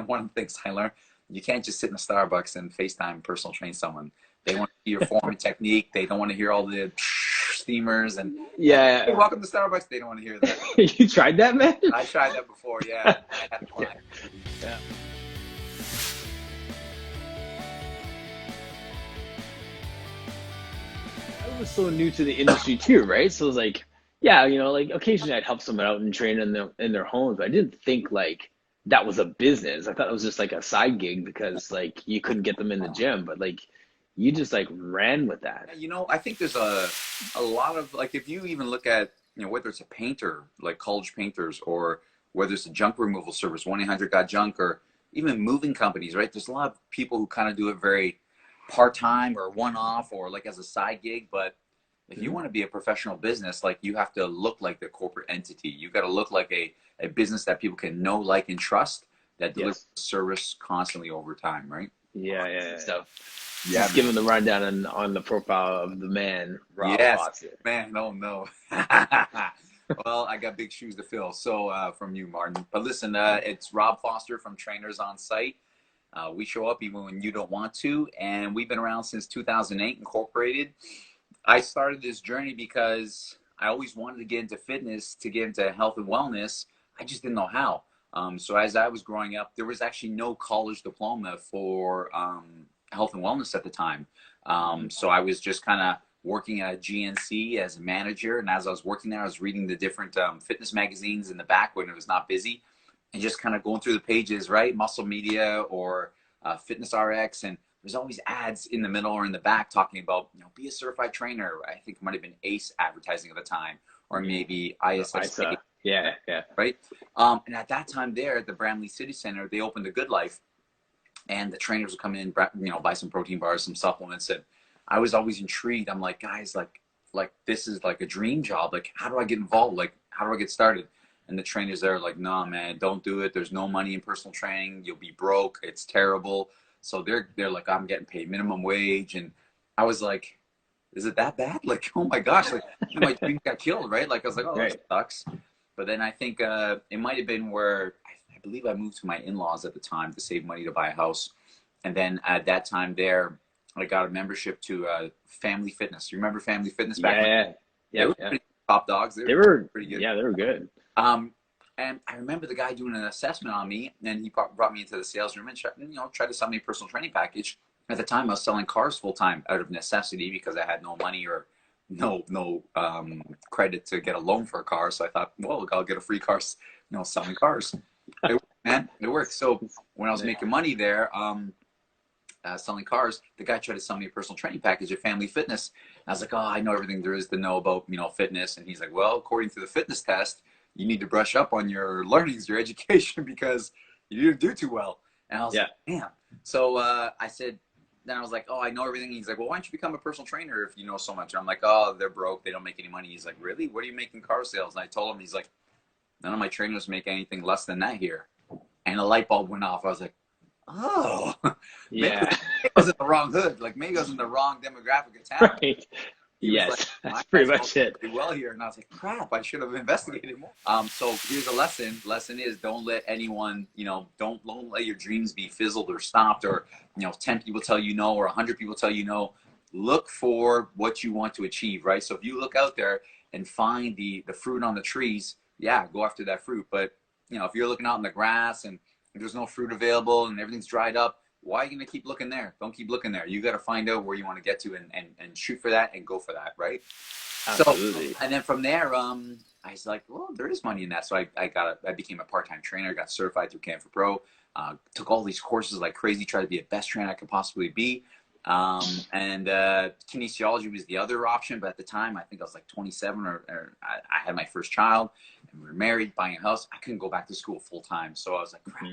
one of the things I learned, you can't just sit in a Starbucks and FaceTime and personal train someone. They want to see your form and technique. They don't want to hear all the steamers and, hey, Yeah. welcome to Starbucks. They don't want to hear that. You tried that, man? I tried that before. Yeah. I had a Yeah. client. Yeah. I was so new to the industry too, right? So it was like, yeah, like occasionally I'd help someone out and train in their homes, but I didn't think like that was a business. I thought it was just like a side gig because like you couldn't get them in the gym, but like you just like ran with that. Yeah, I think there's a lot of like if you even look at whether it's a painter like college painters or whether it's a junk removal service 1-800 got junk or even moving companies, right? There's a lot of people who kind of do it very part-time or one-off or like as a side gig, but if you Mhm. want to be a professional business, like you have to look like the corporate entity. You got to look like a business that people can know, like, and trust that delivers Yes. service constantly over time, right? Yeah, yeah, yeah. So Yeah, just man. giving the rundown on the profile of the man, Rob Yes, Fawcett. man. Oh no. Well, I got big shoes to fill. So from you, Martin. But listen, it's Rob Foster from Trainers on Site. We show up even when you don't want to, and we've been around since 2008, incorporated. I started this journey because I always wanted to get into fitness, to get into health and wellness. I just didn't know how. So as I was growing up, there was actually no college diploma for health and wellness at the time. So I was just kind of working at GNC as a manager. And as I was working there, I was reading the different fitness magazines in the back when it was not busy and just kind of going through the pages, right? Muscle Media or Fitness RX. And there's always ads in the middle or in the back talking about, be a certified trainer. I think it might have been ACE advertising at the time, or maybe I ISSA, saw. Yeah, yeah. right? And at that time there at the Bramley City Center, they opened a Good Life and the trainers would come in, buy some protein bars, some supplements. And I was always intrigued. I'm like, guys, like this is like a dream job. Like, how do I get involved? Like, how do I get started? And the trainers there are like, no, man, don't do it. There's no money in personal training. You'll be broke. It's terrible. So they're like, I'm getting paid minimum wage. And I was like, is it that bad? Like, oh my gosh, like my dream got killed, right? Like I was like, oh, that Right. sucks. But then I think it might have been where I believe I moved to my in-laws at the time to save money to buy a house. And then at that time there, I got a membership to Family Fitness. You remember Family Fitness back Yeah, when yeah. they Yep, were yeah. pretty top dogs? They They were were, pretty good. yeah, they were good. Um, and I remember the guy doing an assessment on me, and he brought me into the sales room and tried to sell me a personal training package. At the time, I was selling cars full time out of necessity because I had no money or no credit to get a loan for a car. So I thought, well, I'll get a free car, selling cars. It worked, man, it worked. So when I was making money there, selling cars, the guy tried to sell me a personal training package at Family Fitness. And I was like, oh, I know everything there is to know about, fitness. And he's like, well, according to the fitness test, you need to brush up on your learnings, your education, because you didn't do too well. And I was Yeah. like, damn. So I said, then I was like, oh, I know everything. He's like, well, why don't you become a personal trainer if you know so much? And I'm like, oh, they're broke. They don't make any money. He's like, really? What are you making car sales? And I told him, he's like, none of my trainers make anything less than that here. And a light bulb went off. I was like, oh, maybe Yeah. I was in the wrong hood. Like maybe I was in the wrong demographic of town. Right. He was like, Yes, my that's pretty guy's much going it. pretty well here. And I was like, crap, I should have investigated more. So here's a lesson. Lesson is don't let anyone, don't let your dreams be fizzled or stopped or, 10 people tell you no or 100 people tell you no. Look for what you want to achieve, right? So if you look out there and find the fruit on the trees, yeah, go after that fruit. But, if you're looking out in the grass and there's no fruit available and everything's dried up, why are you going to keep looking there? Don't keep looking there. You got to find out where you want to get to and shoot for that and go for that, right? Absolutely. So, and then from there, I was like, well, there is money in that. So I became a part-time trainer, got certified through Canfor Pro, took all these courses like crazy, tried to be the best trainer I could possibly be. And kinesiology was the other option. But at the time, I think I was like 27 or I had my first child and we were married, buying a house. I couldn't go back to school full time. So I was like, crap.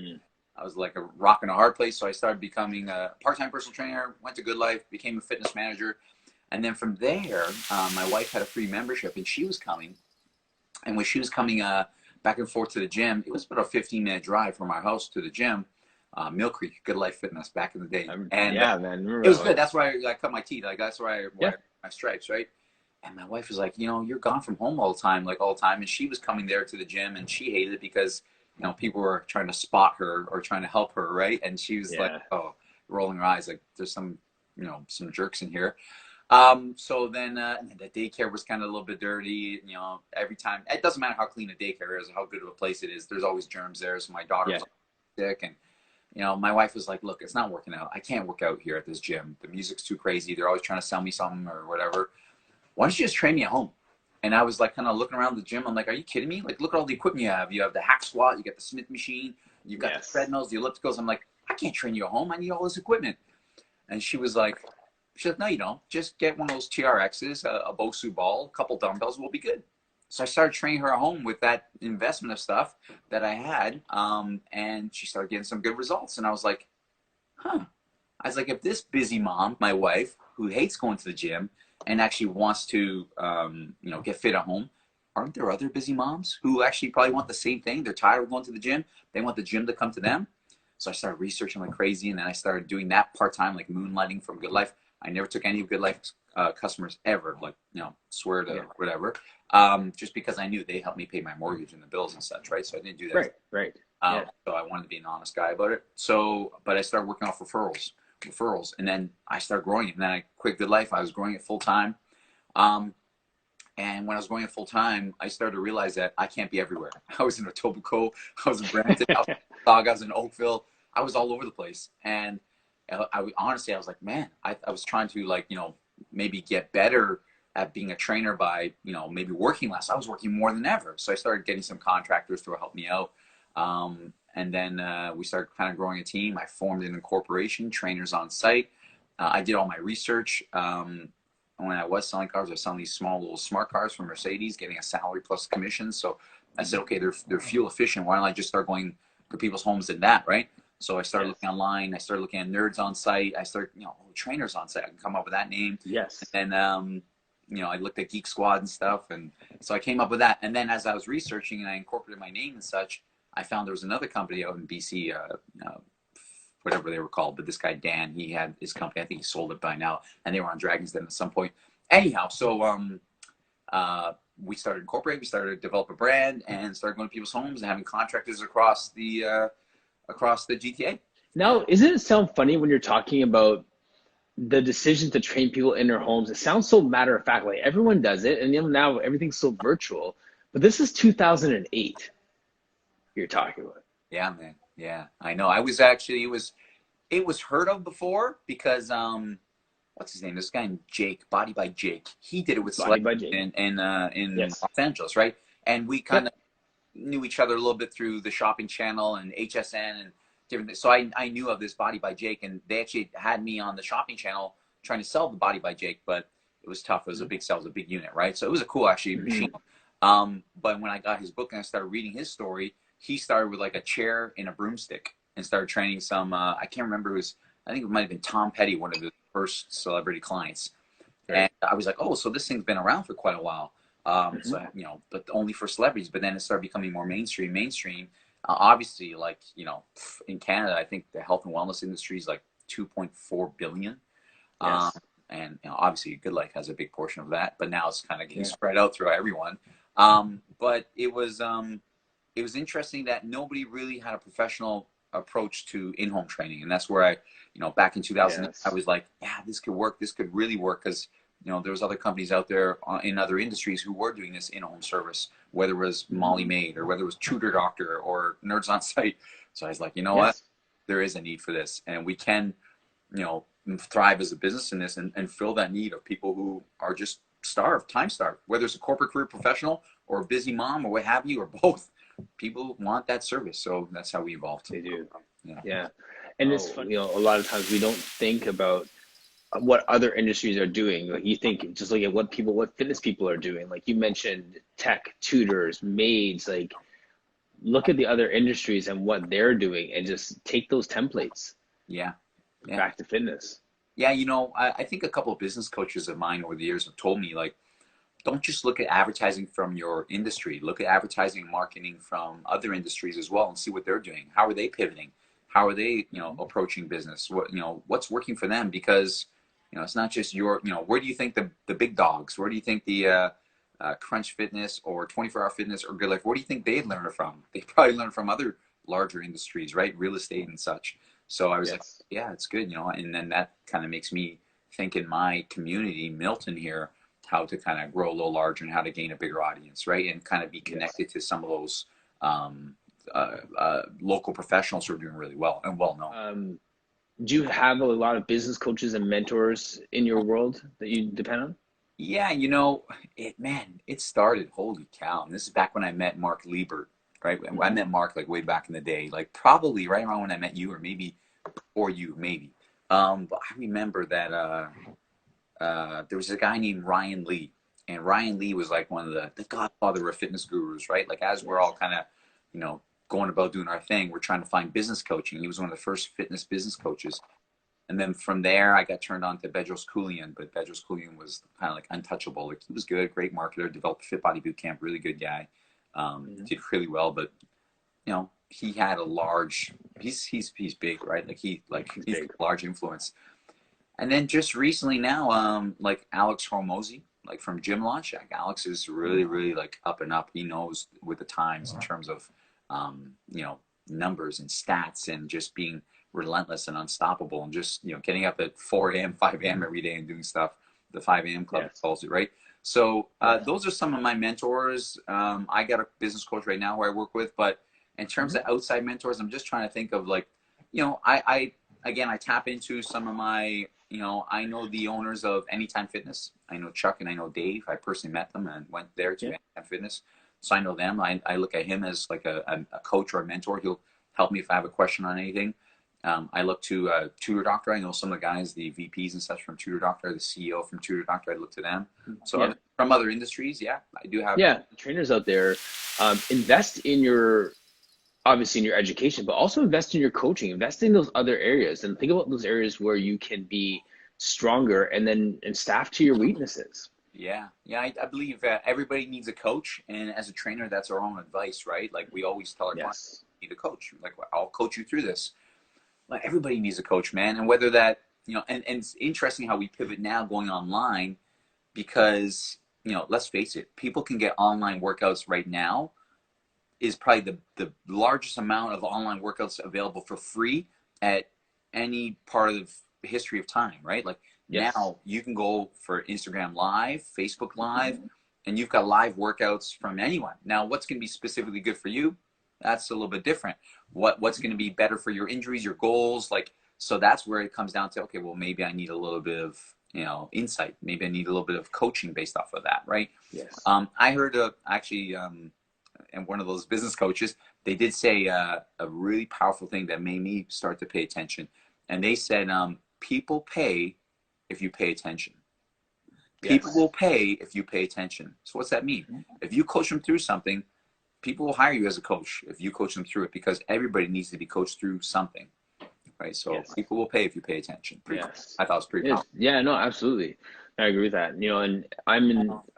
I was like a rock and a hard place. So I started becoming a part-time personal trainer, went to Good Life, became a fitness manager. And then from there, my wife had a free membership and she was coming. And when she was coming back and forth to the gym, it was about a 15-minute drive from our house to the gym, Mill Creek, Good Life Fitness back in the day. And yeah, man. it was good. That's why I cut my teeth. Like that's why Yeah. my stripes, right? And my wife was like, you're gone from home all the time, like all the time. And she was coming there to the gym and she hated it because people were trying to spot her or trying to help her, right? And she was like, Yeah. oh, rolling her eyes, like there's some, some jerks in here. So then the daycare was kind of a little bit dirty. Every time, it doesn't matter how clean a daycare is or how good of a place it is, there's always germs there. So my daughter Yeah. was sick, and my wife was like, look, it's not working out. I can't work out here at this gym. The music's too crazy. They're always trying to sell me something or whatever. Why don't you just train me at home? And I was like, kind of looking around the gym. I'm like, are you kidding me? Like, look at all the equipment you have. You have the hack squat, you got the Smith machine, you've got the Yes. treadmills, the ellipticals. I'm like, I can't train you at home. I need all this equipment. And she's like, no, you don't. Just get one of those TRXs, a Bosu ball, a couple dumbbells, we'll be good. So I started training her at home with that investment of stuff that I had. And she started getting some good results. And I was like, huh. I was like, if this busy mom, my wife, who hates going to the gym and actually wants to, get fit at home, aren't there other busy moms who actually probably want the same thing? They're tired of going to the gym. They want the gym to come to them. So I started researching like crazy, and then I started doing that part-time, like moonlighting from Good Life. I never took any of Good Life customers ever, like, swear to whatever, just because I knew they helped me pay my mortgage and the bills and such, right? So I didn't do that. Right. Yeah. So I wanted to be an honest guy about it. So, but I started working off referrals, and then I started growing it. And then I quit Good Life. I was growing it full time. And when I was going it full time, I started to realize that I can't be everywhere. I was in Etobicoke, I was in Brampton, I was in Oakville. I was all over the place. And honestly, I was like, man, I was trying to maybe get better at being a trainer by, maybe working less. I was working more than ever. So I started getting some contractors to help me out. And then we started kind of growing a team. I formed an incorporation, Trainers on Site. I did all my research. When I was selling cars, I was selling these small little smart cars from Mercedes, getting a salary plus commission. So I said, okay, they're fuel efficient. Why don't I just start going to people's homes and that, right? So I started looking online. I started looking at Nerds on Site. I started, Trainers on Site. I can come up with that name. Yes. And then, I looked at Geek Squad and stuff. And so I came up with that. And then as I was researching and I incorporated my name and such, I found there was another company out in BC, whatever they were called. But this guy, Dan, he had his company. I think he sold it by now. And they were on Dragon's Den at some point. Anyhow, so we started incorporating. We started to develop a brand and started going to people's homes and having contractors across the GTA. Now, isn't it sound funny when you're talking about the decision to train people in their homes? It sounds so matter of fact, like everyone does it, and now everything's so virtual. But this is 2008 you're talking about. Yeah, man. Yeah, I know. I was actually it was heard of before because what's his name? This guy named Jake, Body by Jake. He did it with Body by Select Jake. in Yes. Los Angeles, right? And we kind of knew each other a little bit through the shopping channel and HSN and different things. So I knew of this Body by Jake, and they actually had me on the shopping channel trying to sell the Body by Jake, but it was tough. It was a big sell, it was a big unit, right? So it was a cool actually machine. But when I got his book and I started reading his story, he started with like a chair and a broomstick and started training some. I can't remember who was. I think it might have been Tom Petty, one of the first celebrity clients. Right. And I was like, oh, so this thing's been around for quite a while. So but only for celebrities. But then it started becoming more mainstream. Obviously, like in Canada, I think the health and wellness industry is like 2.4 billion. Yes. And obviously, Good Life has a big portion of that. But now it's kind of getting spread out through everyone. But it was interesting that nobody really had a professional approach to in-home training, and that's where I, back in 2000, I was like, yeah, this could work. This could really work because there was other companies out there in other industries who were doing this in-home service, whether it was Molly Maid or whether it was Tutor Doctor or Nerds on Site. So I was like, what? There is a need for this, and we can, thrive as a business in this and fill that need of people who are just time starved, whether it's a corporate career professional or a busy mom or what have you, or both. People want that service, so that's how we evolved. They do. Yeah. And it's funny, a lot of times we don't think about what other industries are doing. Like you think, just look at what fitness people are doing. Like you mentioned, tech, tutors, maids. Like look at the other industries and what they're doing, and just take those templates. Back to fitness. Yeah, I think a couple of business coaches of mine over the years have told me, like, don't just look at advertising from your industry. Look at advertising and marketing from other industries as well and see what they're doing. How are they pivoting? How are they, approaching business? What's working for them? Because, it's not just where do you think the big dogs, where do you think the Crunch Fitness or 24 Hour Fitness or Good Life, where do you think they'd learn it from? They probably learn from other larger industries, right? Real estate and such. So I was like, Yes. yeah, it's good, you know, and then that kind of makes me think in my community, Milton here, how to kind of grow a little larger and how to gain a bigger audience, right? And kind of be Yes. connected to some of those local professionals who are doing really well and well known. Um, do you have a lot of business coaches and mentors in your world that you depend on? Yeah, you know, it started, holy cow. And this is back when I met Mark Liebert, right? I Hmm. met Mark like way back in the day, like probably right around when I met you or maybe, or you, maybe. But I remember that there was a guy named Ryan Lee, and Ryan Lee was like one of the godfather of fitness gurus, right? Like as we're all Yes. kind of, you know, going about doing our thing, we're trying to find business coaching. He was one of the first fitness business coaches. And then from there, I got turned on to Bedros Koulian, but Bedros Koulian was kind of like untouchable. Like he was good, great marketer, developed Fit Body Boot Camp, really good guy, Hmm. did really well. But you know, he had a large, he's big, right? He's He's got big. a large influence. And then just recently now, like Alex Hormozy, like from Gym Launch, like Alex is really, really like up and up. He knows with the times in terms of, you know, numbers and stats and just being relentless and unstoppable and just, you know, getting up at 4 a.m., 5 a.m. every day and doing stuff. The 5 a.m. club Yes. calls it, right? So Yes. those are some of my mentors. I got a business coach right now who I work with, but in terms Hmm. of outside mentors, I'm just trying to think of like, you know, again, I tap into some of my, you know, I know the owners of Anytime Fitness. I know Chuck and I know Dave. I personally met them and went there to Yeah. Anytime Fitness. So I know them. I look at him as like a coach or a mentor. He'll help me if I have a question on anything. I look to Tutor Doctor. I know some of the guys, the VPs and such from Tutor Doctor, the CEO from Tutor Doctor. I look to them. So Yeah. from other industries, yeah, I do have. Yeah. Trainers out there, invest in your obviously in your education, but also invest in your coaching, invest in those other areas, and think about those areas where you can be stronger, and then and staff to your weaknesses. Yeah, yeah, I believe everybody needs a coach, and as a trainer, that's our own advice, right? Like we always tell our clients, Yes. you need a coach. Like I'll coach you through this. Like everybody needs a coach, man, and whether that, you know, and it's interesting how we pivot now going online because, you know, let's face it, people can get online workouts right now is probably the largest amount of online workouts available for free at any part of the history of time, right? Like Yes. now you can go for Instagram Live, Facebook Live, Mhm. and you've got live workouts from anyone. Now, what's going to be specifically good for you? That's a little bit different. What's going to be better for your injuries, your goals, like so that's where it comes down to okay, well maybe I need a little bit of insight. Maybe I need a little bit of coaching based off of that, right? Yes. I heard actually and one of those business coaches, they did say a really powerful thing that made me start to pay attention. And they said, people pay if you pay attention. People Yes. will pay if you pay attention. So what's that mean? Mhm. If you coach them through something, people will hire you as a coach if you coach them through it because everybody needs to be coached through something, right? So Yes. people will pay if you pay attention. Pretty cool. Yes. I thought it was pretty Yes. powerful. Yeah, no, absolutely. I agree with that. And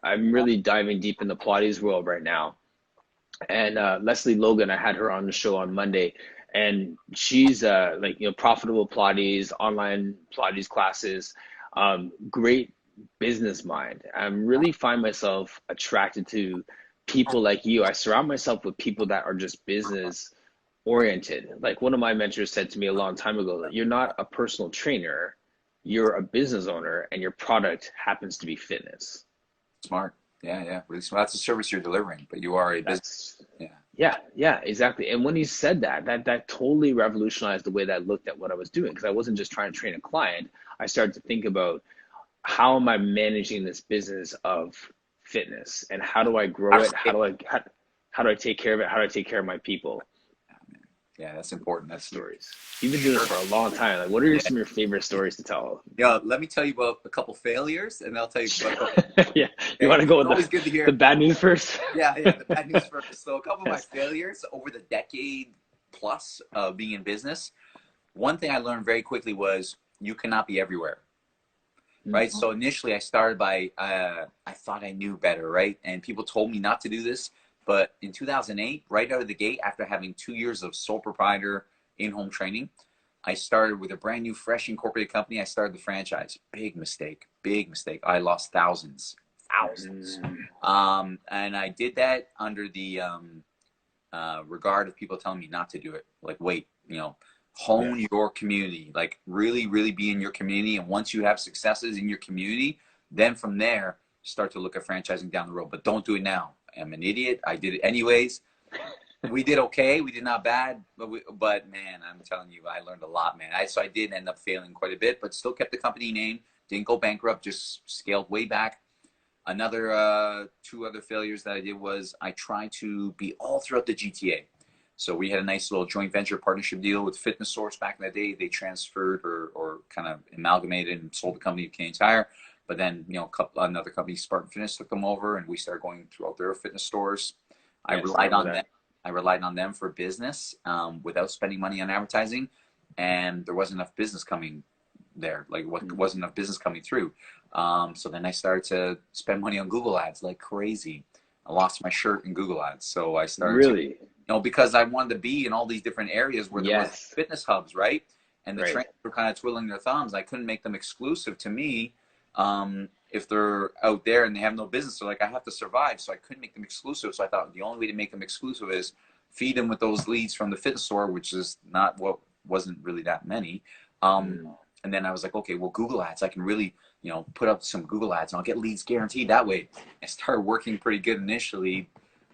I'm really diving deep in the Pilates world right now. And Leslie Logan, I had her on the show on Monday, and she's like profitable Pilates, online Pilates classes, great business mind. I really find myself attracted to people like you. I surround myself with people that are just business oriented. Like one of my mentors said to me a long time ago that you're not a personal trainer, you're a business owner, and your product happens to be fitness. Smart. Yeah, yeah. Really smart. That's a service you're delivering, but you are a business. That's Yeah. Yeah, yeah, exactly. And when he said that, that totally revolutionized the way that I looked at what I was doing because I wasn't just trying to train a client. I started to think about how am I managing this business of fitness and how do I How grow to it? scale. How do I take care of it? How do I take care of my people? Yeah, that's important. The That's huge. stories. You've been doing this for a long time. Like, what are Yeah. some of your favorite stories to tell? Yeah, let me tell you about a couple failures, and I'll tell you about a couple. Yeah, you Okay, want to it's go with always good to the hear. bad news first? Yeah, yeah, the bad news first. So, a couple of my Yes. failures over the decade plus of being in business. One thing I learned very quickly was you cannot be everywhere, right? Mm-hmm. So initially, I started by I thought I knew better, right? And people told me not to do this. But in 2008, right out of the gate, after having 2 years of sole proprietor in-home training, I started with a brand new, fresh incorporated company. I started the franchise. Big mistake. Big mistake. I lost thousands, thousands. And I did that under the regard of people telling me not to do it. Like, wait, hone your community, like really, really be in your community. And once you have successes in your community, then from there, start to look at franchising down the road. But don't do it now. I'm an idiot. I did it anyways. We did okay. We did not bad, but man, I'm telling you, I learned a lot, man. So I did end up failing quite a bit, but still kept the company name. Didn't go bankrupt. Just scaled way back. Another 2 other failures that I did was I tried to be all throughout the GTA. So we had a nice little joint venture partnership deal with Fitness Source back in the day. They transferred or kind of amalgamated and sold the company to Canadian Tire. But then, another company, Spartan Fitness, took them over, and we started going throughout their fitness stores. I relied on them. I relied on them for business without spending money on advertising, and there wasn't enough business coming there. Like, wasn't enough business coming through. So then I started to spend money on Google Ads like crazy. I lost my shirt in Google Ads, so I started because I wanted to be in all these different areas where there was fitness hubs, right? And the trainers were kind of twiddling their thumbs. I couldn't make them exclusive to me. If they're out there and they have no business, they're like, I have to survive. So I couldn't make them exclusive. So I thought the only way to make them exclusive is feed them with those leads from the fitness store, which is wasn't really that many. And then I was like, okay, well, Google Ads, I can really, put up some Google Ads and I'll get leads guaranteed that way. I started working pretty good initially.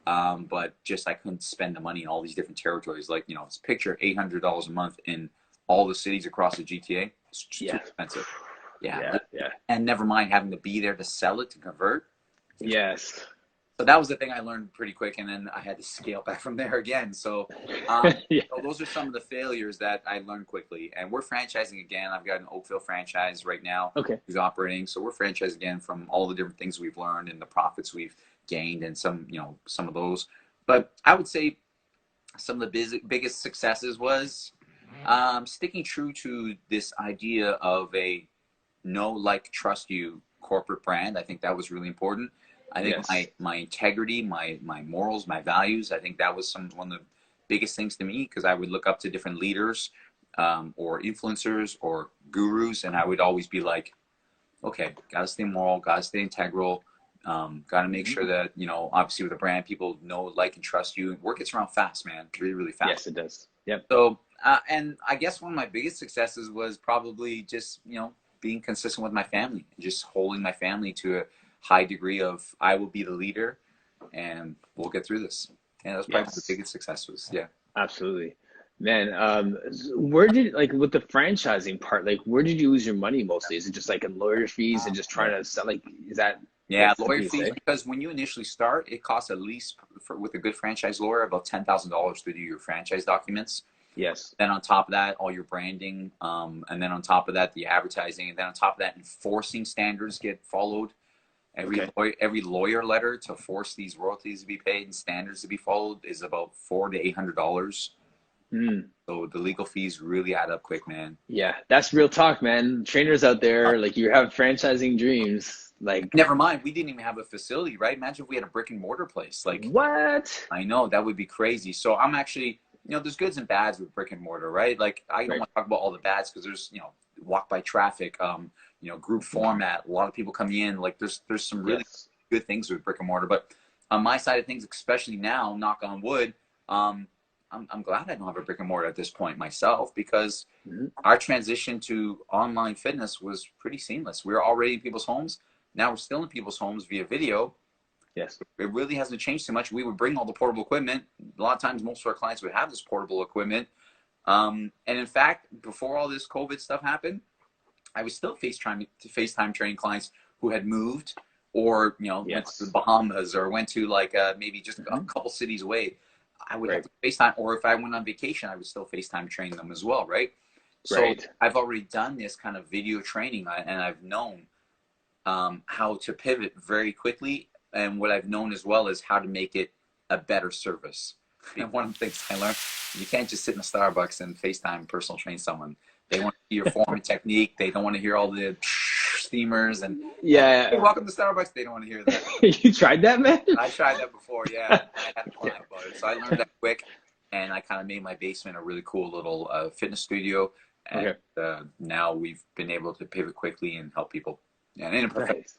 But just, I couldn't spend the money in all these different territories. Like, it's picture $800 a month in all the cities across the GTA. It's just too expensive. Yeah. And never mind having to be there to sell it, to convert. Yes. So that was the thing I learned pretty quick, and then I had to scale back from there again. So, so those are some of the failures that I learned quickly. And we're franchising again. I've got an Oakville franchise right now who's operating. So we're franchising again from all the different things we've learned and the profits we've gained and some of those. But I would say some of the biggest successes was sticking true to this idea of a know, like, trust you corporate brand. I think that was really important. I think my integrity, my morals, my values, I think that was one of the biggest things to me, because I would look up to different leaders or influencers or gurus, and I would always be like, okay, gotta stay moral, gotta stay integral, gotta make sure that, obviously with a brand, people know, like, and trust you. Work gets around fast, man, really, really fast. Yes, it does. Yep. So, and I guess one of my biggest successes was probably just, being consistent with my family, just holding my family to a high degree of, I will be the leader and we'll get through this. And that's probably the biggest success was. Yeah. Absolutely. Man, where did, like, with the franchising part, like, where did you lose your money mostly? Is it just like in lawyer fees and just trying to sell, like, is that? Yeah, lawyer fees, because when you initially start, it costs at least, with a good franchise lawyer, about $10,000 to do your franchise documents. Yes. Then on top of that, all your branding, and then on top of that, the advertising, and then on top of that, enforcing standards get followed. Every lawyer letter to force these royalties to be paid and standards to be followed is about $400 to $800. So the legal fees really add up quick, man. Yeah, that's real talk, man. Trainers out there, like, you have franchising dreams. Like, never mind, we didn't even have a facility, right? Imagine if we had a brick and mortar place. Like, what? I know, that would be crazy. So I'm actually, there's goods and bads with brick and mortar, right? Like, I don't want to talk about all the bads, because there's, walk by traffic, group format, a lot of people coming in. Like, there's some really good things with brick and mortar. But on my side of things, especially now, knock on wood, I'm glad I don't have a brick and mortar at this point myself, because our transition to online fitness was pretty seamless. We were already in people's homes. Now we're still in people's homes via video. Yes. It really hasn't changed too much. We would bring all the portable equipment. A lot of times, most of our clients would have this portable equipment. And in fact, before all this COVID stuff happened, I was still FaceTime training clients who had moved or, went to the Bahamas or went to, like, maybe just a couple cities away. I would have to FaceTime, or if I went on vacation, I would still FaceTime train them as well, right? So I've already done this kind of video training, and I've known how to pivot very quickly. And what I've known as well is how to make it a better service. And one of the things I learned, you can't just sit in a Starbucks and FaceTime personal train someone. They want to see your form and technique. They don't want to hear all the steamers and hey, welcome to Starbucks. They don't want to hear that. You tried that, man? I tried that before, yeah. I had a client about it. So I learned that quick, and I kind of made my basement a really cool little fitness studio. And now we've been able to pivot quickly and help people. Yeah, in a perfect.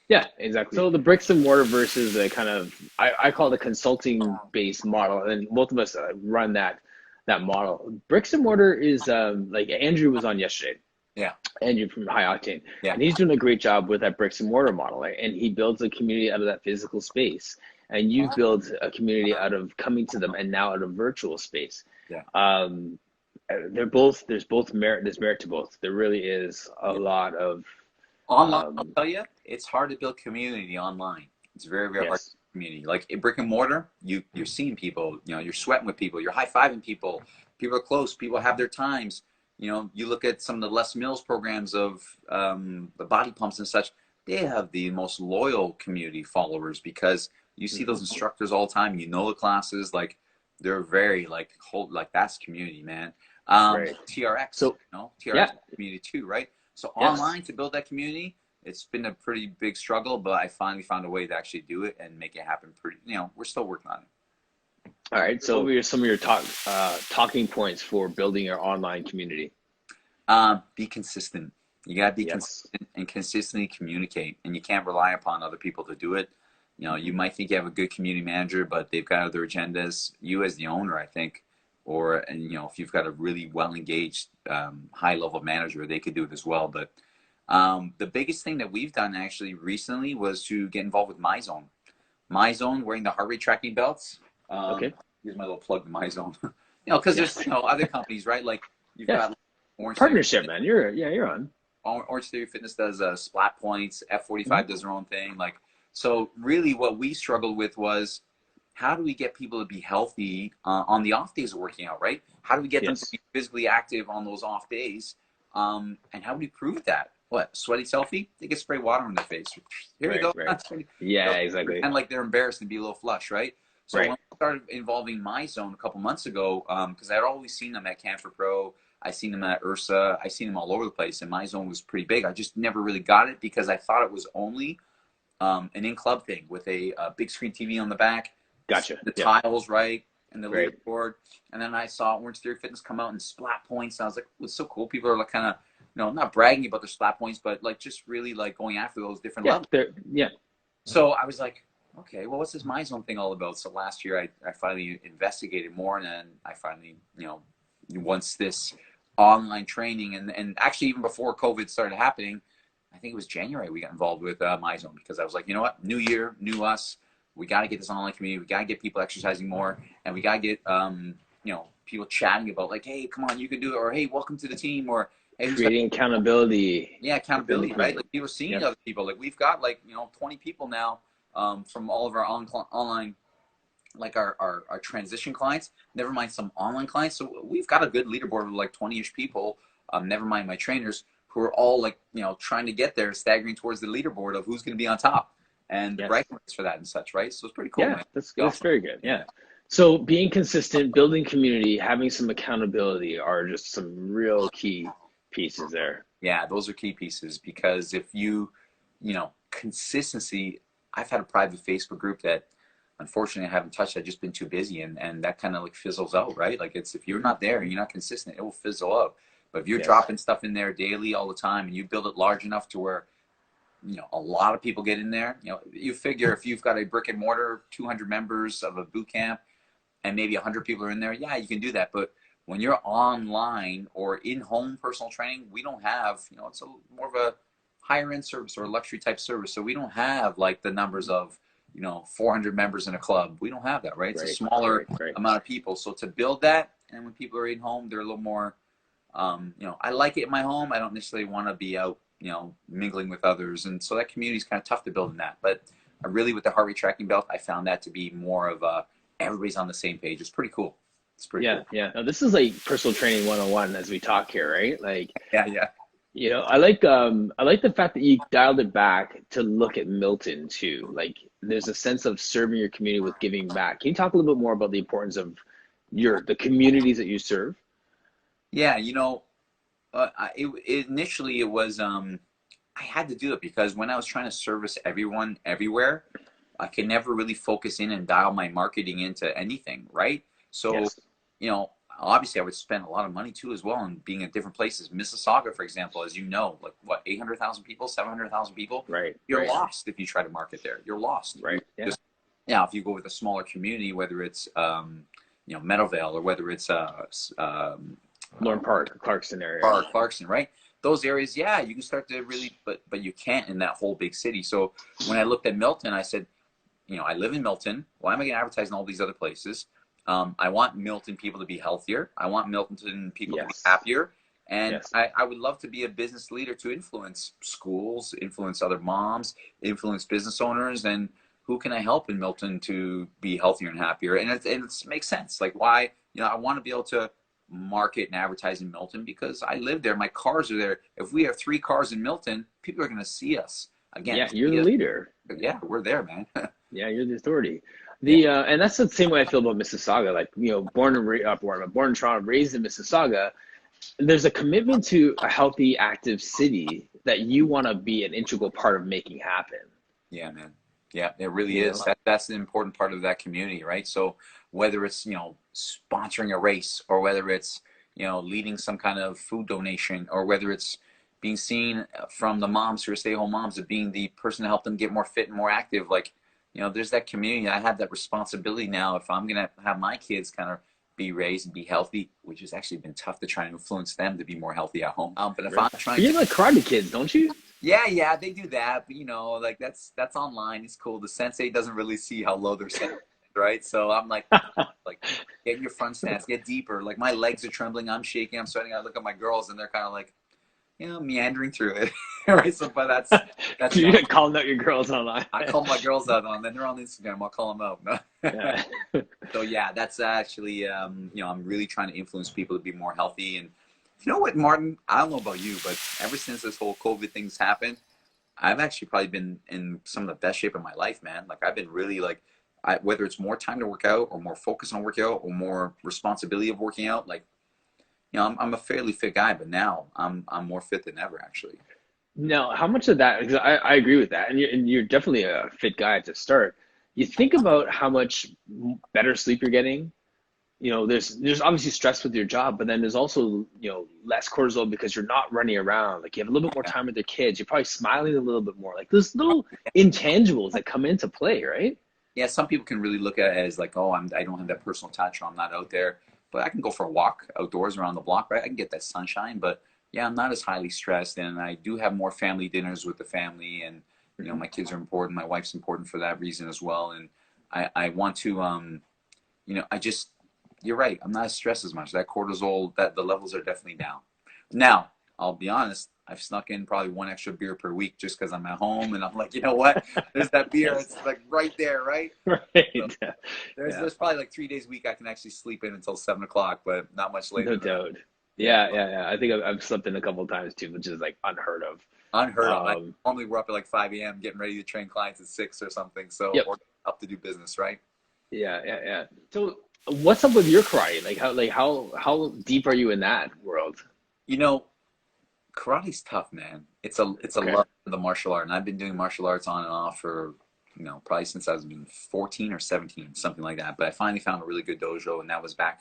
Yeah, exactly. So the bricks and mortar versus the kind of I call it a consulting based model, and both of us run that model. Bricks and mortar is like Andrew was on yesterday. Yeah. Andrew from High Octane, Yeah. and he's doing a great job with that bricks and mortar model, right? And he builds a community out of that physical space, and you build a community out of coming to them, and now out of virtual space. Yeah. They're both there's merit. There's merit to both. There really is a Yeah. lot of Online, I'll tell you, it's hard to build community online. It's very, very hard to yes, build community. Like in brick and mortar, you're seeing people, you're sweating with people, you're high-fiving people, people are close, people have their times. You look at some of the Les Mills programs of the body pumps and such, they have the most loyal community followers because you see those instructors all the time, the classes, like they're very like that's community, man. right. TRX, So TRX yeah, community too, right? So yes. online to build that community, it's been a pretty big struggle, but I finally found a way to actually do it and make it happen pretty, we're still working on it. All right. So what are some of your talking points for building your online community? Be consistent. You got to be Yes. consistent and consistently communicate, and you can't rely upon other people to do it. You might think you have a good community manager, but they've got other agendas. You as the owner, I think, if you've got a really well engaged, high level manager, they could do it as well. But the biggest thing that we've done actually recently was to get involved with MyZone. MyZone, wearing the heart rate tracking belts. Um, Okay. Here's my little plug to MyZone. Because there's Yes. other companies, right? Like you've Yeah. got Orange Theory Partnership, man. You're on. Orange Theory Fitness does splat points. F45 Mhm. does their own thing. Like, so really what we struggled with was how do we get people to be healthy on the off days of working out, right? How do we get them to Yes. be physically active on those off days? And how do we prove that? What, sweaty selfie? They get spray water on their face. Here you Right. go. Right. Yeah. Exactly. Pretend like they're embarrassed and be a little flush, right? So when Right. I started involving my zone a couple months ago, because I'd always seen them at Canfor Pro, I seen them at Ursa, I seen them all over the place, and my zone was pretty big. I just never really got it because I thought it was only an in-club thing with a big screen TV on the back, Gotcha. the Yeah. tiles, right, and the Right. leaderboard. And then I saw Orange Theory Fitness come out and splat points. And I was like, it's so cool. People are like kind of, not bragging about their splat points, but like just really like going after those different Yeah. levels. There. Yeah. So I was like, okay, well, what's this My Zone thing all about? So last year I finally investigated more, and then I finally, once this online training and actually even before COVID started happening, I think it was January we got involved with My Zone because I was like, you know what, new year, new us, we got to get this online community, we got to get people exercising more, and we got to get people chatting about like, hey, come on, you can do it, or hey, welcome to the team, or hey, who's got Creating accountability yeah, within the accountability, right? community. Like people seeing Yep. other people. Like we've got like 20 people now from all of our online, like our transition clients. Never mind some online clients. So we've got a good leaderboard of like 20-ish people. Never mind my trainers who are all like trying to get there, staggering towards the leaderboard of who's going to be on top and the Yes. bragging rights for that and such, right? So it's pretty cool, Yeah. man. Pretty That's awesome. very good. Yeah. Yeah. So being consistent, building community, having some accountability are just some real key pieces there. Yeah, those are key pieces because if consistency, I've had a private Facebook group that unfortunately I haven't touched. I've just been too busy and that kind of like fizzles out, right? Like it's, if you're not there, you're not consistent, it will fizzle out. But if you're Yes. dropping stuff in there daily all the time and you build it large enough to where, a lot of people get in there, you figure if you've got a brick and mortar, 200 members of a boot camp, and maybe 100 people are in there, yeah, you can do that. But when you're online or in-home personal training, we don't have, it's more of a higher end service or a luxury type service. So we don't have like the numbers of, 400 members in a club. We don't have that, right? It's a Right. smaller Right. Right. amount of people. So to build that, and when people are in home, they're a little more, I like it in my home. I don't necessarily want to be out, mingling with others. And so that community is kind of tough to build in that. But really with the heart rate tracking belt, I found that to be more of a, everybody's on the same page. It's pretty cool. It's pretty Yeah. cool. Yeah. Now this is like personal training 101 as we talk here, right? Like, Yeah, yeah. I like the fact that you dialed it back to look at Milton too. Like there's a sense of serving your community with giving back. Can you talk a little bit more about the importance of the communities that you serve? Yeah, initially it was I had to do it because when I was trying to service everyone everywhere, I could never really focus in and dial my marketing into anything, right? So, Yes. you know, obviously I would spend a lot of money too as well in being in different places. Mississauga, for example, as you know, like what, 800,000 people, 700,000 people. Right, You're lost if you try to market there. You're lost. right, yeah. Just, yeah, if you go with a smaller community, whether it's Meadowvale, or whether it's Lorne Park, Clarkson area. Park, Clarkson, right? Those areas, yeah, you can start to really, but you can't in that whole big city. So when I looked at Milton, I said, I live in Milton. Why am I going to advertise in all these other places? I want Milton people to be healthier. I want Milton people to be happier. And I would love to be a business leader to influence schools, influence other moms, influence business owners, and who can I help in Milton to be healthier and happier? And it makes sense. Like why, I want to be able to market and advertise in Milton because I live there. My cars are there. If we have 3 cars in Milton, people are going to see us. Again, yeah, you're the leader. Yeah, we're there, man. Yeah, you're the authority. And that's the same way I feel about Mississauga. Like, born in Toronto, raised in Mississauga. There's a commitment to a healthy, active city that you want to be an integral part of making happen. Yeah, man. Yeah, it really is. That's the important part of that community, right? So whether it's, sponsoring a race, or whether it's, leading some kind of food donation, or whether it's being seen from the moms who are stay-at-home moms of being the person to help them get more fit and more active, like, there's that community. I have that responsibility now. If I'm going to have my kids kind of be raised and be healthy, which has actually been tough to try and influence them to be more healthy at home. But if I'm trying, you have like karate kids, don't you? Yeah, they do that. But like that's online. It's cool. The sensei doesn't really see how low they're set, right? So I'm like get your front stance, get deeper. Like my legs are trembling. I'm shaking. I'm sweating. I look at my girls, and they're kind of like, meandering through it, right? So, but that's you get calling out your girls online. I call my girls out on, then they're on Instagram. I'll call them out. No? Yeah. So yeah, that's actually, I'm really trying to influence people to be more healthy. And you know what, Martin? I don't know about you, but ever since this whole COVID thing's happened, I've actually probably been in some of the best shape of my life, man. Like I've been really whether it's more time to work out, or more focus on working out, or more responsibility of working out, like. I'm a fairly fit guy, but now I'm more fit than ever, actually. No, how much of that? Because I agree with that, and you're definitely a fit guy to start. You think about how much better sleep you're getting. There's obviously stress with your job, but then there's also less cortisol because you're not running around. Like you have a little bit more time with your kids. You're probably smiling a little bit more. Like there's little intangibles that come into play, right? Yeah, some people can really look at it as like, oh, I don't have that personal touch, or I'm not out there. But I can go for a walk outdoors around the block, right? I can get that sunshine, but yeah, I'm not as highly stressed, and I do have more family dinners with the family, and my kids are important. My wife's important for that reason as well, and I want to, you're right. I'm not stressed as much. That cortisol, that the levels are definitely down. Now, I'll be honest. I've snuck in probably 1 extra beer per week just because I'm at home, and I'm like, you know what? There's that beer. It's like right there, right? Right. So there's probably like 3 days a week I can actually sleep in until 7 o'clock, but not much later. No doubt. Yeah. I think I've slept in a couple of times too, which is like unheard of. Normally we're up at like 5 a.m. getting ready to train clients at 6 or something. So we're up to do business, right? Yeah. So what's up with your karate? Like how deep are you in that world? Karate's tough, man. It's a love for the martial art, and I've been doing martial arts on and off for probably since I was 14 or 17, something like that. But I finally found a really good dojo, and that was back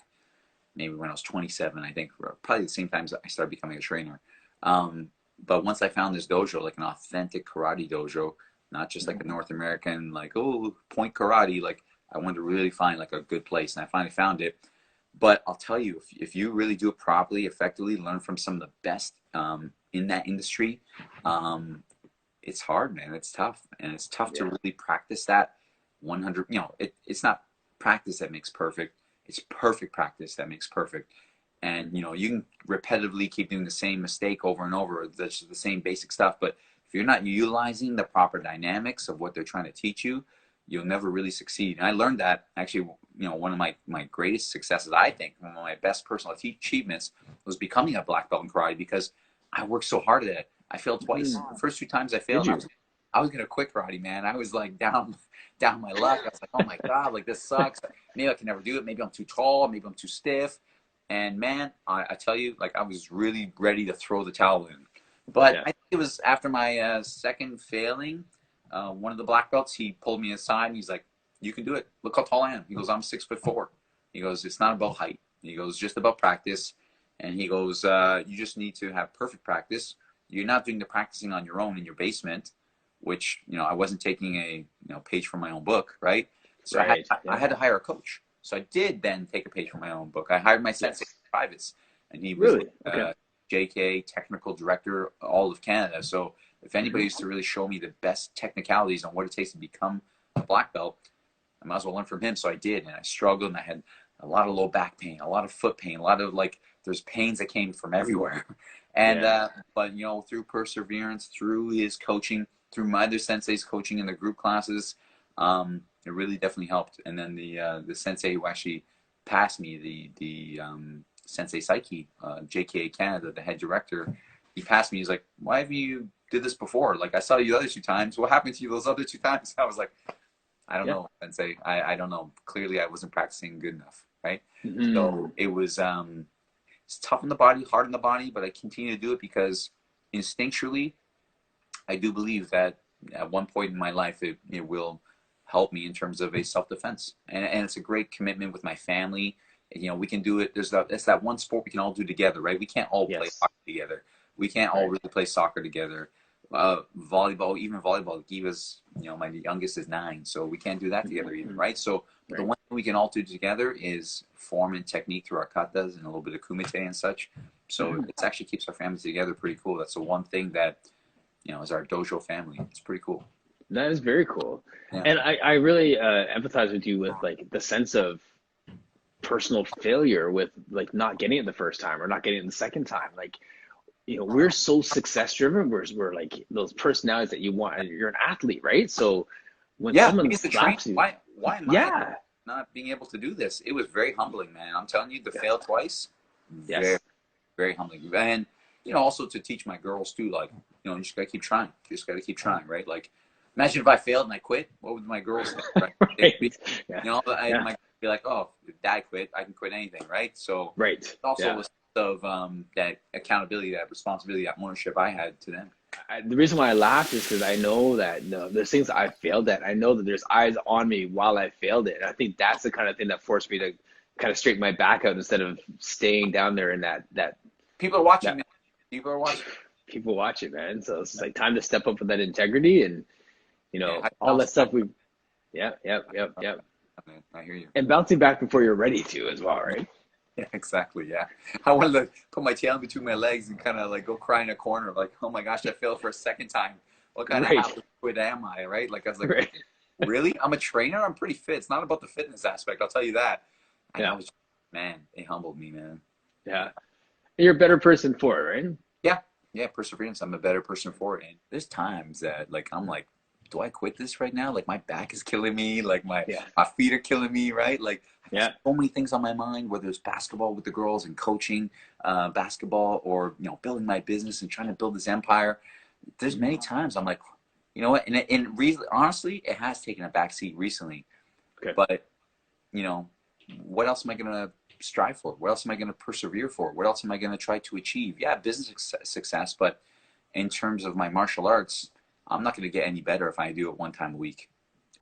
maybe when I was 27, I think, probably the same time I started becoming a trainer. But once I found this dojo, like an authentic karate dojo, not just like a North American, like, oh, point karate, like I wanted to really find like a good place, and I finally found it. But I'll tell you, if you really do it properly, effectively, learn from some of the best in that industry, it's hard, man. It's tough. And it's tough to really practice that 100. It's not practice that makes perfect. It's perfect practice that makes perfect. And, you can repetitively keep doing the same mistake over and over, the same basic stuff. But if you're not utilizing the proper dynamics of what they're trying to teach you, you'll never really succeed. And I learned that actually, one of my greatest successes, I think, one of my best personal achievements was becoming a black belt in karate, because I worked so hard at it. I failed twice. The first 2 times I failed, I was going to quit karate, man. I was like down my luck. I was like, oh my God, like this sucks. Maybe I can never do it. Maybe I'm too tall. Maybe I'm too stiff. And man, I tell you, like I was really ready to throw the towel in. But I think it was after my second failing, one of the black belts, he pulled me aside and he's like, you can do it. Look how tall I am. He goes, I'm 6'4". He goes, it's not about height. He goes, just about practice. And he goes, you just need to have perfect practice. You're not doing the practicing on your own in your basement, which, I wasn't taking a, page from my own book, right? So Right. I had to hire a coach. So I did then take a page from my own book. I hired my sensei privates, and he was Really? Okay. JK, technical director, all of Canada. So if anybody used to really show me the best technicalities on what it takes to become a black belt, I might as well learn from him. So I did, and I struggled, and I had a lot of low back pain, a lot of foot pain, a lot of there's pains that came from everywhere. And but through perseverance, through his coaching, through my other sensei's coaching in the group classes, it really definitely helped. And then the sensei who actually passed me, the Sensei Psyche, JKA Canada, the head director, he passed me. He's like, "Why have you did this before? Like, I saw you the other 2 times. What happened to you those other 2 times?" I was like, "I don't know, Sensei. I don't know. Clearly, I wasn't practicing good enough, right?" So it was it's tough on the body, hard on the body, but I continue to do it because instinctually, I do believe that at one point in my life, it will help me in terms of a self-defense. And it's a great commitment with my family. We can do it. It's that one sport we can all do together, right? We can't all play hockey together. We can't all really play soccer together. Volleyball, even volleyball, Giva's, my youngest is 9, so we can't do that together even, right? So the one thing we can all do together is form and technique through our katas and a little bit of kumite and such. So it actually keeps our family together pretty cool. That's the one thing that, is our dojo family. It's pretty cool. That is very cool. Yeah. And I really empathize with you with the sense of personal failure with not getting it the first time or not getting it the second time. We're so success driven. We're like those personalities that you want, and you're an athlete, right? So when someone slaps you, why am I not being able to do this? It was very humbling, man. I'm telling you, to fail twice, very, very humbling. And also to teach my girls too, you just gotta keep trying. You just gotta keep trying, right? Like, imagine if I failed and I quit. What would my girls think? Right? I might be like, "Oh, if Dad quit, I can quit anything," right? So it's also a sense of that accountability, that responsibility, that ownership I had to them. The reason why I laughed is because I know that there's things I failed at. I know that there's eyes on me while I failed it. And I think that's the kind of thing that forced me to kind of straighten my back out instead of staying down there in that. People are watching. People are watching. People watch it, man. So it's like time to step up with that integrity and all that stuff. Yep. I hear you. And bouncing back before you're ready to as well, right? Yeah, exactly. Yeah, I wanted to put my tail between my legs and kind of go cry in a corner, like, "Oh my gosh, I failed for a second time. What kind of quit am I?" Right? Like, I was like, "Really? I'm a trainer. I'm pretty fit. It's not about the fitness aspect. I'll tell you that." And I was, man, it humbled me, man. Yeah, and you're a better person for it, right? Yeah, perseverance. I'm a better person for it. And there's times that I'm like, do I quit this right now? Like, my back is killing me. Like, my feet are killing me, right? Like, so many things on my mind, whether it's basketball with the girls and coaching basketball, or, building my business and trying to build this empire. There's many times I'm like, you know what? And honestly, it has taken a backseat recently. Okay. But, what else am I going to strive for? What else am I going to persevere for? What else am I going to try to achieve? Yeah, business success, but in terms of my martial arts, I'm not going to get any better if I do it one time a week.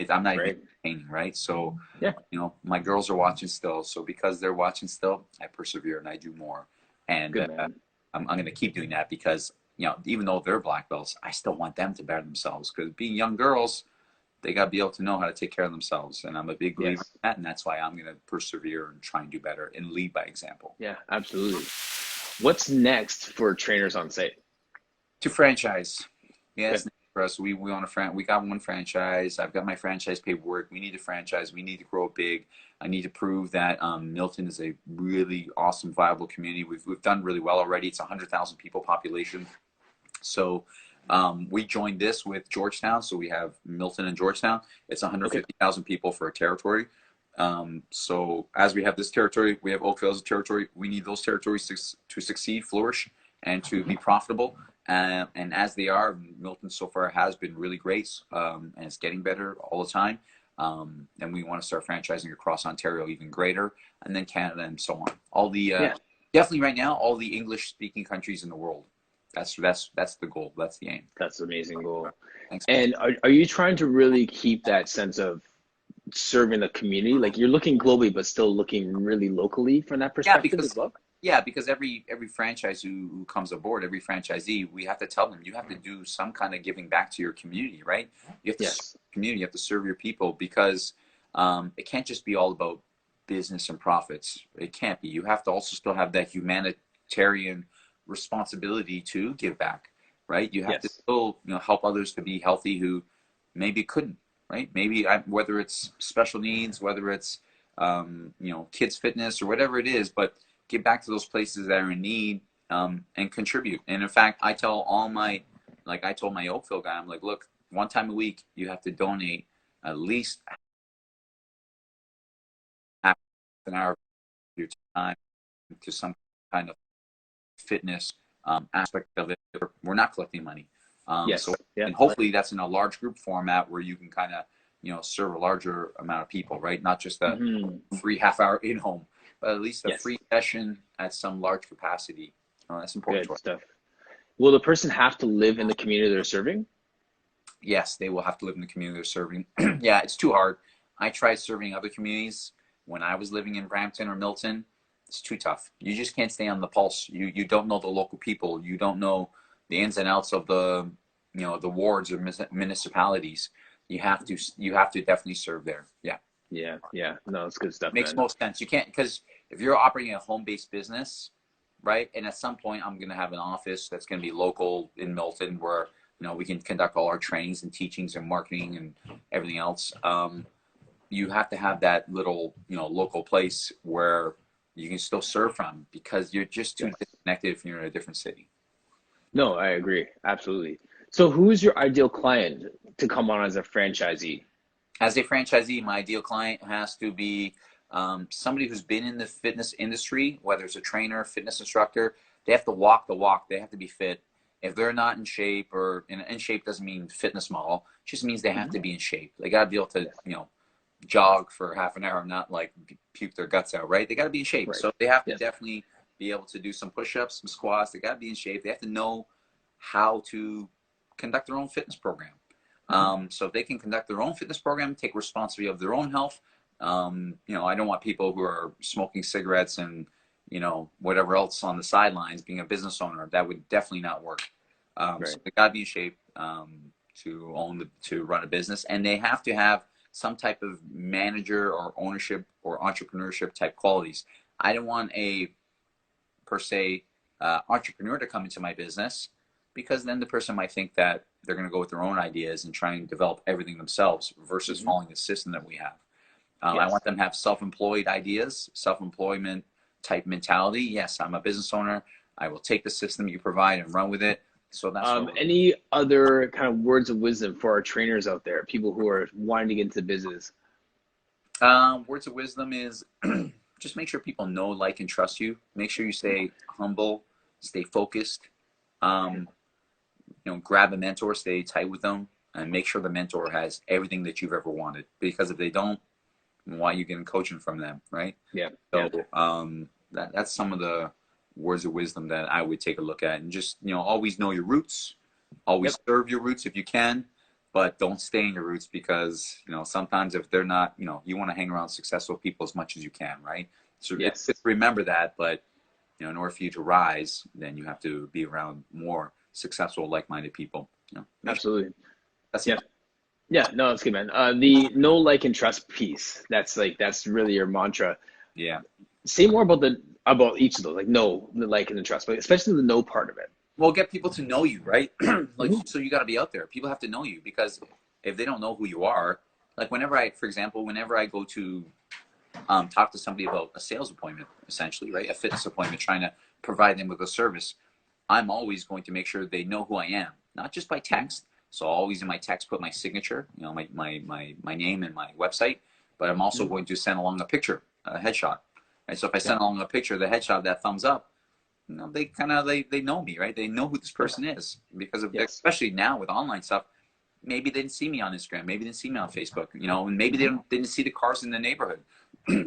I'm not even training, right? So, my girls are watching still. So because they're watching still, I persevere and I do more. And I'm going to keep doing that because, even though they're black belts, I still want them to better themselves, because being young girls, they got to be able to know how to take care of themselves. And I'm a big believer in that. And that's why I'm going to persevere and try and do better and lead by example. Yeah, absolutely. What's next for Trainers on Site? To franchise. Yes. For us, we own we got one franchise. I've got my franchise paperwork. We need a franchise. We need to grow big. I need to prove that Milton is a really awesome, viable community. We've done really well already. It's 100,000 people population. So we joined this with Georgetown. So we have Milton and Georgetown. It's 150,000 people for a territory. So as we have this territory, we have Oakville as a territory. We need those territories to succeed, flourish, and to be profitable. And as they are, Milton so far has been really great, and it's getting better all the time. And we want to start franchising across Ontario even greater, and then Canada and so on. All the definitely right now, all the English-speaking countries in the world. That's the goal. That's the aim. That's an amazing goal. Thanks. And are you trying to really keep that sense of serving the community? Like you're looking globally, but still looking really locally from that Yeah, perspective as because well? every franchise who comes aboard, every franchisee, we have to tell them you have to do some kind of giving back to your community, right? You have to serve Yes. the community, you have to serve your people because it can't just be all about business and profits. It can't be. You have to also still have that humanitarian responsibility to give back, right? You have to Yes. still, help others to be healthy who maybe couldn't, right? Maybe whether it's special needs, whether it's kids fitness or whatever it is, but give back to those places that are in need, and contribute. And in fact, I tell all my, like I told my Oakville guy, I'm like, look, one time a week, you have to donate at least half an hour of your time to some kind of fitness aspect of it. We're not collecting money. So, Yes. Yeah. and hopefully that's in a large group format where you can kind of, serve a larger amount of people, right? Not just a Hmm. free half hour in home, but at least a Yes. free session at some large capacity. That's important to Good us. stuff. Will the person have to live in the community they're serving? Yes, they will have to live in the community they're serving. Yeah, it's too hard. I tried serving other communities when I was living in Brampton or Milton. It's too tough. You just can't stay on the pulse. You don't know the local people. You don't know the ins and outs of the wards or municipalities. You have to definitely serve there. Yeah, Yeah. Yeah. No, it's good stuff, makes man. most sense. You can't, because if you're operating a home-based business, right? And at some point, I'm going to have an office that's going to be local in Milton where we can conduct all our trainings and teachings and marketing and everything else. You have to have that little local place where you can still serve from because you're just too Yes. disconnected if you're in a different city. No, I agree. Absolutely. So who's your ideal client to come on as a franchisee? As a franchisee, my ideal client has to be somebody who's been in the fitness industry, whether it's a trainer, fitness instructor. They have to walk the walk. They have to be fit. If they're not in shape, or in shape doesn't mean fitness model, it just means they have Hmm. to be in shape. They got to be able to, Yes. jog for half an hour, not like puke their guts out, right? They got to be in shape. Right. So they have to Yes. definitely be able to do some push-ups, some squats. They got to be in shape. They have to know how to conduct their own fitness program. Hmm. So if they can conduct their own fitness program, take responsibility of their own health. I don't want people who are smoking cigarettes and whatever else on the sidelines. Being a business owner, that would definitely not work. So Right. they got to be in shape to run a business, and they have to have some type of manager or ownership or entrepreneurship type qualities. I don't want a per se entrepreneur to come into my business because then the person might think that they're going to go with their own ideas and try and develop everything themselves versus Hmm. following the system that we have. I Yes. want them to have self-employed ideas, self-employment type mentality. Yes, I'm a business owner. I will take the system you provide and run with it. So that's what we're looking Any other kind of words of wisdom for our trainers out there, people who are wanting to get into business? for. Words of wisdom is just make sure people know, like, and trust you. Make sure you stay humble, stay focused. Um, grab a mentor, stay tight with them, and make sure the mentor has everything that you've ever wanted. Because if they don't, why are you getting coaching from them, right? Yeah. So Yeah. that's some of the words of wisdom that I would take a look at, and just always know your roots, always Yep. serve your roots if you can, but don't stay in your roots because sometimes if they're not, you want to hang around successful people as much as you can, right? So it's good to Yes. remember that, but in order for you to rise, then you have to be around more successful, like-minded people. Make sure Absolutely. that's Yeah. important. Yeah. No, that's good, man. The know, like, and trust piece. That's really your mantra. Yeah. Say more about the about each of those, like know, the like, and the trust, but especially the know part of it. Well, get people to know you, right? Like, Hmm. so you got to be out there. People have to know you because if they don't know who you are, like for example, whenever I go to talk to somebody about a sales appointment, essentially, right, a fitness appointment, trying to provide them with a service, I'm always going to make sure they know who I am, not just by Hmm. text. So I'll always in my text put my signature, my name and my website, but I'm also Hmm. going to send along a picture, a headshot. And so if I Yeah. send along a picture, the headshot, that thumbs up, they kind of they know me, right? They know who this Yes. person is because of Yes. especially now with online stuff. Maybe they didn't see me on Instagram, maybe they didn't see me on Facebook, and maybe they Hmm. didn't see the cars in the neighborhood.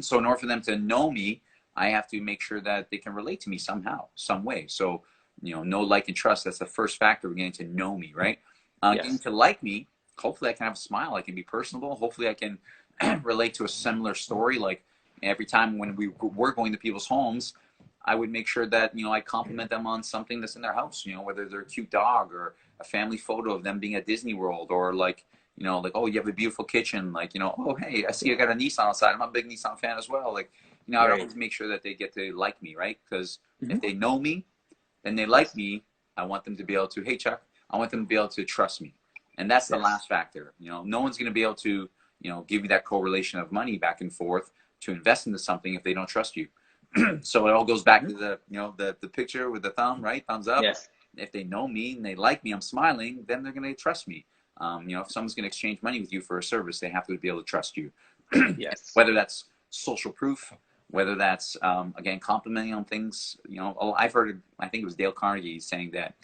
So in order for them to know me, I have to make sure that they can relate to me somehow, some way. So know, like, and trust. That's the first factor of getting to know me, right? Getting Yes. to like me. Hopefully, I can have a smile. I can be personable. Hopefully, I can relate to a similar story. Like every time when we were going to people's homes, I would make sure that, I compliment them on something that's in their house, whether they're a cute dog or a family photo of them being at Disney World, or like, like, oh, you have a beautiful kitchen. Like, oh, hey, I see you got a Nissan outside. I'm a big Nissan fan as well. Like, I Right. always make sure that they get to like me, right? Because Hmm. if they know me, then they like Yes. me. I want them to be able to, hey, Chuck, I want them to be able to trust me. And that's the Yes. last factor. No one's going to be able to, give you that correlation of money back and forth to invest into something if they don't trust you. So it all goes back Hmm. to the picture with the thumb, right? Thumbs up. Yes. If they know me and they like me, I'm smiling, then they're going to trust me. If someone's going to exchange money with you for a service, they have to be able to trust you. Yes. Whether that's social proof, whether that's again complimenting on things. I've heard. I think it was Dale Carnegie saying that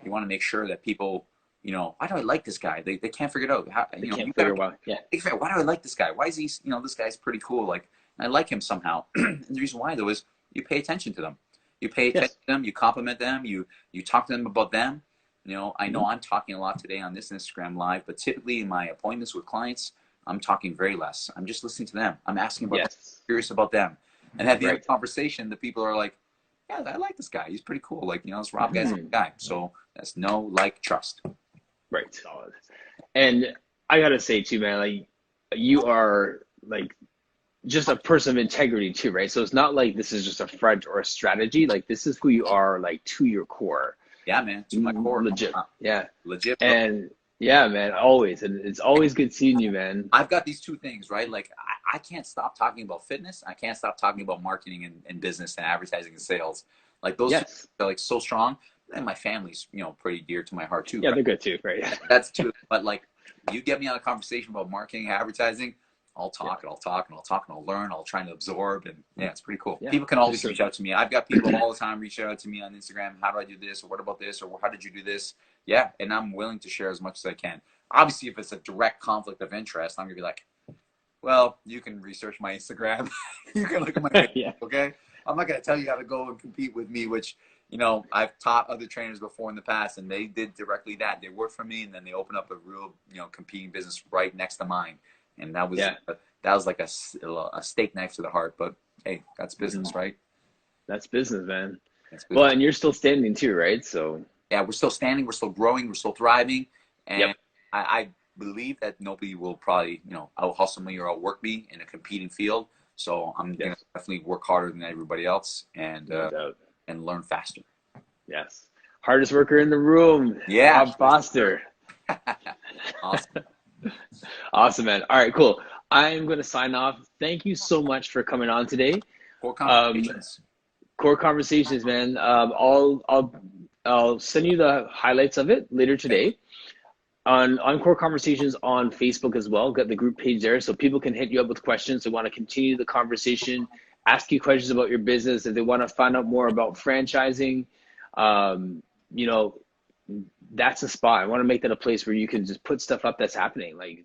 you want to make sure that people, why do I like this guy? They can't figure it out. How, They you can't got figure to out. Yeah. why do I like this guy? Why is he? This guy's pretty cool. Like I like him somehow. And the reason why though is you pay attention to them. You pay attention Yes. to them. You compliment them. You talk to them about them. I Hmm. know I'm talking a lot today on this Instagram live, but typically in my appointments with clients, I'm talking very less. I'm just listening to them. I'm asking about them, Yes. curious about them. And at the end of Right. the conversation, the people are like, yeah, I like this guy. He's pretty cool. Like, this Rob guy's a Hmm. good guy. So that's know, like, trust. Right. Solid. And I gotta say too, man, like you are like just a person of integrity too, right? So it's not like this is just a front or a strategy. Like this is who you are, like to your core. Yeah, man, to my core. Legit. Yeah. Legit, bro. And yeah, man, always. And it's always good seeing you, man. I've got these two things, right? Like, I can't stop talking about fitness. I can't stop talking about marketing and business and advertising and sales. Like, those two Yes. are like so strong. And my family's, pretty dear to my heart too, Yeah, right? they're good too, right? That's true. But like, you get me on a conversation about marketing, advertising, I'll Yeah. talk and I'll talk and I'll talk and I'll learn. I'll try to absorb, and yeah, it's pretty cool. Yeah. People can Just always a, reach out to me. I've got people all the time reach out to me on Instagram. How do I do this? Or what about this? Or how did you do this? Yeah, and I'm willing to share as much as I can. Obviously, if it's a direct conflict of interest, I'm gonna be like, well, you can research my Instagram. You can look at my Facebook, yeah. okay? I'm not going to tell you how to go and compete with me, which, I've taught other trainers before in the past, and they did directly that. They worked for me, and then they opened up a real, competing business right next to mine. And Yeah. that was like a steak knife to the heart. But hey, that's Hmm. business, right? That's business, man. That's Well, business. and you're still standing too, right? So, Yeah, we're still standing, we're still growing, we're still thriving, yep. and I believe that nobody will probably out hustle me or outwork me in a competing field. So I'm gonna Yes. definitely work harder than everybody else No doubt. and learn faster. Yes. Hardest worker in the room, Yeah, Rob yes, sir. Foster. Awesome. Awesome, man. All right, cool. I'm going to sign off. Thank you so much for coming on today. Core Um, conversations. Core Conversations, man. I'll send you the highlights of it later Okay. today on Core Conversations on Facebook as well. Got the group page there, so people can hit you up with questions. They want to continue the conversation, ask you questions about your business. If they want to find out more about franchising, um, you know, that's a spot. I want to make that a place where you can just put stuff up that's happening. Like